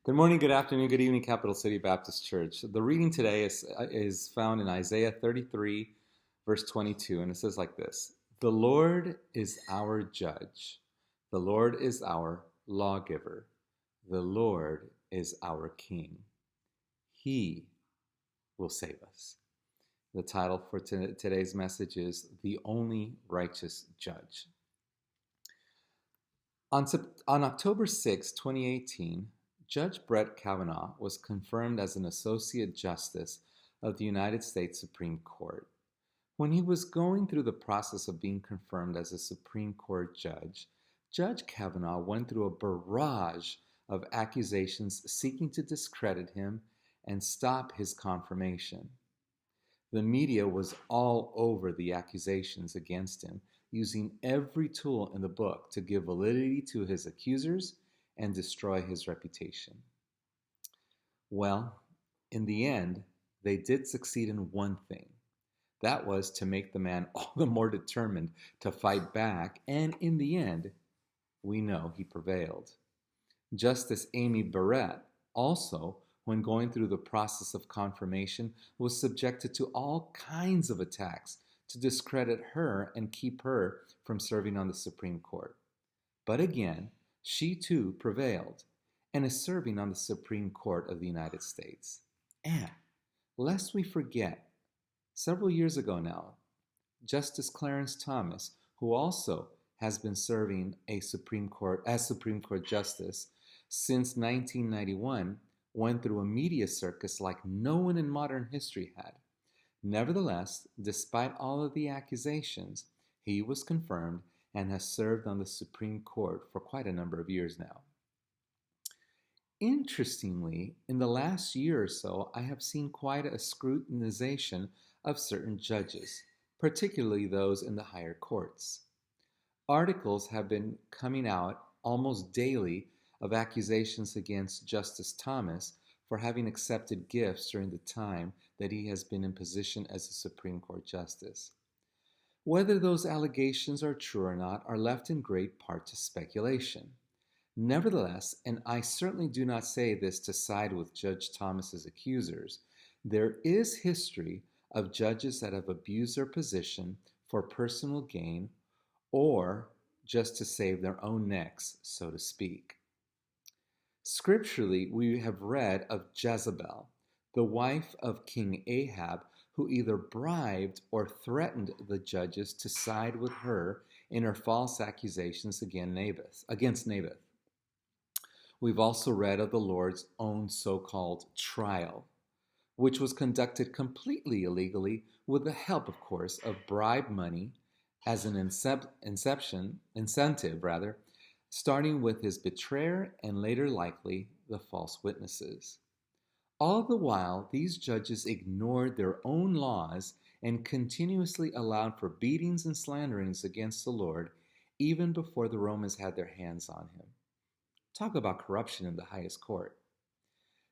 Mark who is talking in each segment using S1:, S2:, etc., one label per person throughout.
S1: Good morning, good afternoon, good evening, Capital City Baptist Church. The reading today is found in Isaiah 33, verse 22, and it says like this: The Lord is our judge, the Lord is our lawgiver, the Lord is our king. He will save us. The title for today's message is The Only Righteous Judge. On October 6, 2018, Judge Brett Kavanaugh was confirmed as an Associate Justice of the United States Supreme Court. When he was going through the process of being confirmed as a Supreme Court judge, Judge Kavanaugh went through a barrage of accusations seeking to discredit him and stop his confirmation. The media was all over the accusations against him, using every tool in the book to give validity to his accusers and destroy his reputation. Well, in the end, they did succeed in one thing. That was to make the man all the more determined to fight back, and in the end, we know he prevailed. Justice Amy Barrett also, when going through the process of confirmation, was subjected to all kinds of attacks to discredit her and keep her from serving on the Supreme Court. But again, she too prevailed and is serving on the Supreme Court of the United States. And lest we forget, several years ago now, Justice Clarence Thomas, who also has been serving as Supreme Court Justice since 1991, went through a media circus like no one in modern history had. Nevertheless, despite all of the accusations, he was confirmed and has served on the Supreme Court for quite a number of years now. Interestingly, in the last year or so, I have seen quite a scrutinization of certain judges, particularly those in the higher courts. Articles have been coming out almost daily of accusations against Justice Thomas for having accepted gifts during the time that he has been in position as a Supreme Court Justice. Whether those allegations are true or not are left in great part to speculation. Nevertheless, and I certainly do not say this to side with Judge Thomas's accusers, there is history of judges that have abused their position for personal gain or just to save their own necks, so to speak. Scripturally, we have read of Jezebel, the wife of King Ahab, who either bribed or threatened the judges to side with her in her false accusations against Naboth. We've also read of the Lord's own so-called trial, which was conducted completely illegally with the help, of course, of bribe money as an incentive, starting with his betrayer and later likely the false witnesses. All the while, these judges ignored their own laws and continuously allowed for beatings and slanderings against the Lord even before the Romans had their hands on him. Talk about corruption in the highest court.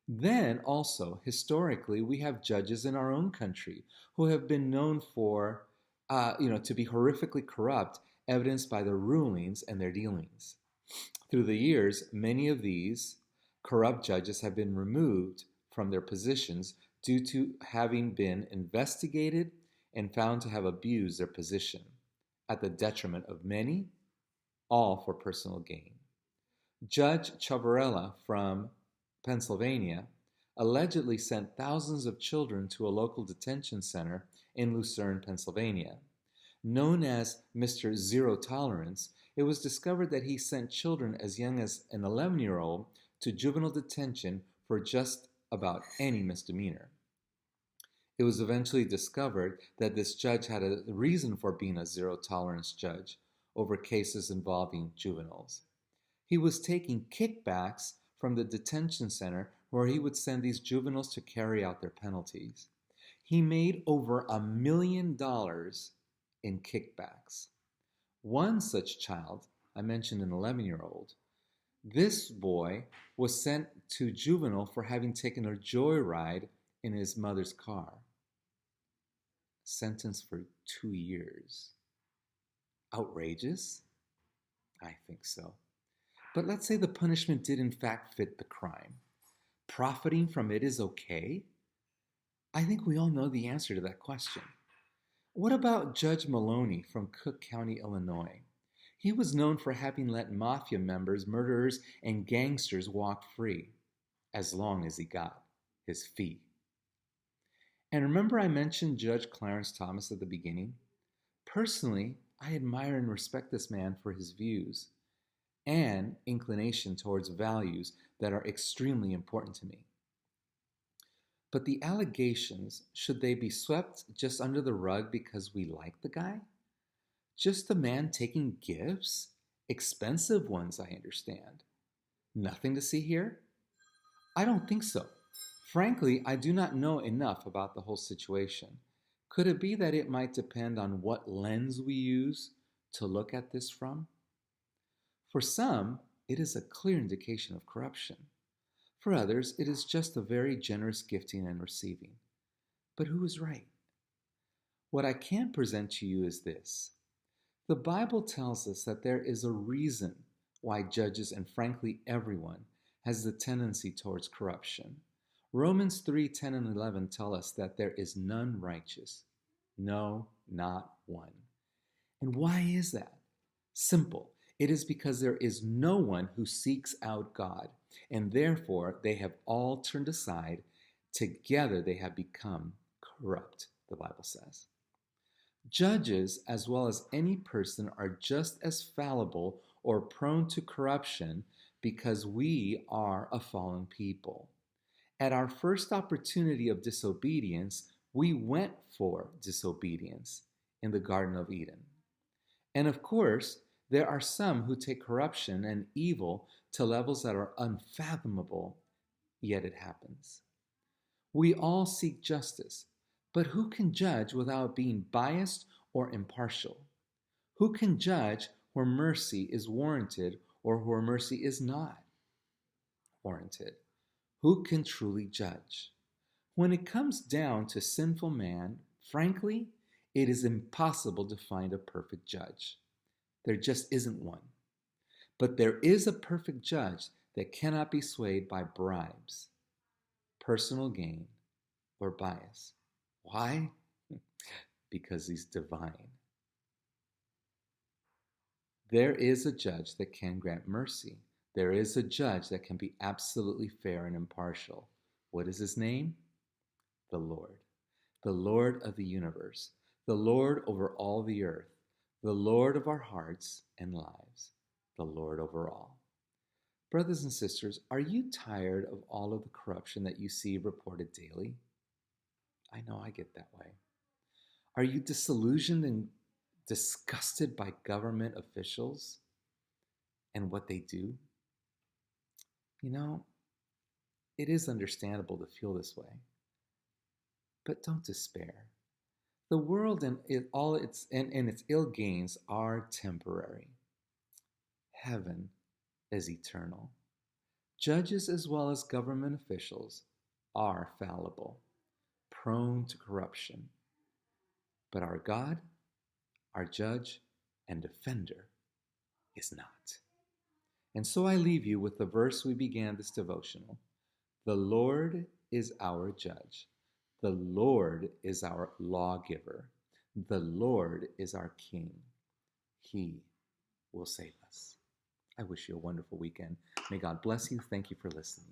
S1: Then also, historically, we have judges in our own country who have been known for, to be horrifically corrupt, evidenced by their rulings and their dealings. Through the years, many of these corrupt judges have been removed from their positions due to having been investigated and found to have abused their position at the detriment of many, all for personal gain. Judge Chavarella from Pennsylvania allegedly sent thousands of children to a local detention center in Lucerne, Pennsylvania. Known as Mr. Zero Tolerance, it was discovered that he sent children as young as an 11-year-old to juvenile detention for just about any misdemeanor. It was eventually discovered that this judge had a reason for being a zero-tolerance judge over cases involving juveniles. He was taking kickbacks from the detention center where he would send these juveniles to carry out their penalties. He made over $1 million in kickbacks. One such child, I mentioned an 11-year-old, this boy was sent to juvenile for having taken a joyride in his mother's car. Sentenced for 2 years. Outrageous? I think so. But let's say the punishment did in fact fit the crime. profiting from it is okay? I think we all know the answer to that question. What about Judge Maloney from Cook County, Illinois? He was known for having let mafia members, murderers, and gangsters walk free, as long as he got his fee. And remember, I mentioned Judge Clarence Thomas at the beginning? Personally, I admire and respect this man for his views and inclination towards values that are extremely important to me. But the allegations, should they be swept just under the rug because we like the guy? Just a man taking gifts? Expensive ones, I understand. Nothing to see here? I don't think so. Frankly, I do not know enough about the whole situation. Could it be that it might depend on what lens we use to look at this from? For some, it is a clear indication of corruption. For others, it is just a very generous gifting and receiving. But who is right? What I can present to you is this. The Bible tells us that there is a reason why judges and frankly everyone has the tendency towards corruption. Romans 3:10 and 11 tell us that there is none righteous. No, not one. And why is that? Simple. It is because there is no one who seeks out God, and therefore they have all turned aside. Together they have become corrupt, the Bible says. Judges, as well as any person, are just as fallible or prone to corruption because we are a fallen people. At our first opportunity of disobedience, we went for disobedience in the Garden of Eden. And of course, there are some who take corruption and evil to levels that are unfathomable, yet it happens. We all seek justice, but who can judge without being biased or impartial? Who can judge where mercy is warranted or where mercy is not warranted? Who can truly judge? When it comes down to sinful man, frankly, it is impossible to find a perfect judge. There just isn't one. But there is a perfect judge that cannot be swayed by bribes, personal gain, or bias. Why? Because he's divine. There is a judge that can grant mercy. There is a judge that can be absolutely fair and impartial. What is his name? The Lord of the universe, the Lord over all the earth, the Lord of our hearts and lives, the Lord over all. Brothers and sisters, are you tired of all of the corruption that you see reported daily? I know I get that way. Are you disillusioned and disgusted by government officials and what they do? You know, it is understandable to feel this way. But don't despair. The world and all its ill gains are temporary. Heaven is eternal. Judges as well as government officials are fallible, prone to corruption. But our God, our judge and defender, is not. And so I leave you with the verse we began this devotional. The Lord is our judge. The Lord is our lawgiver. The Lord is our King. He will save us. I wish you a wonderful weekend. May God bless you. Thank you for listening.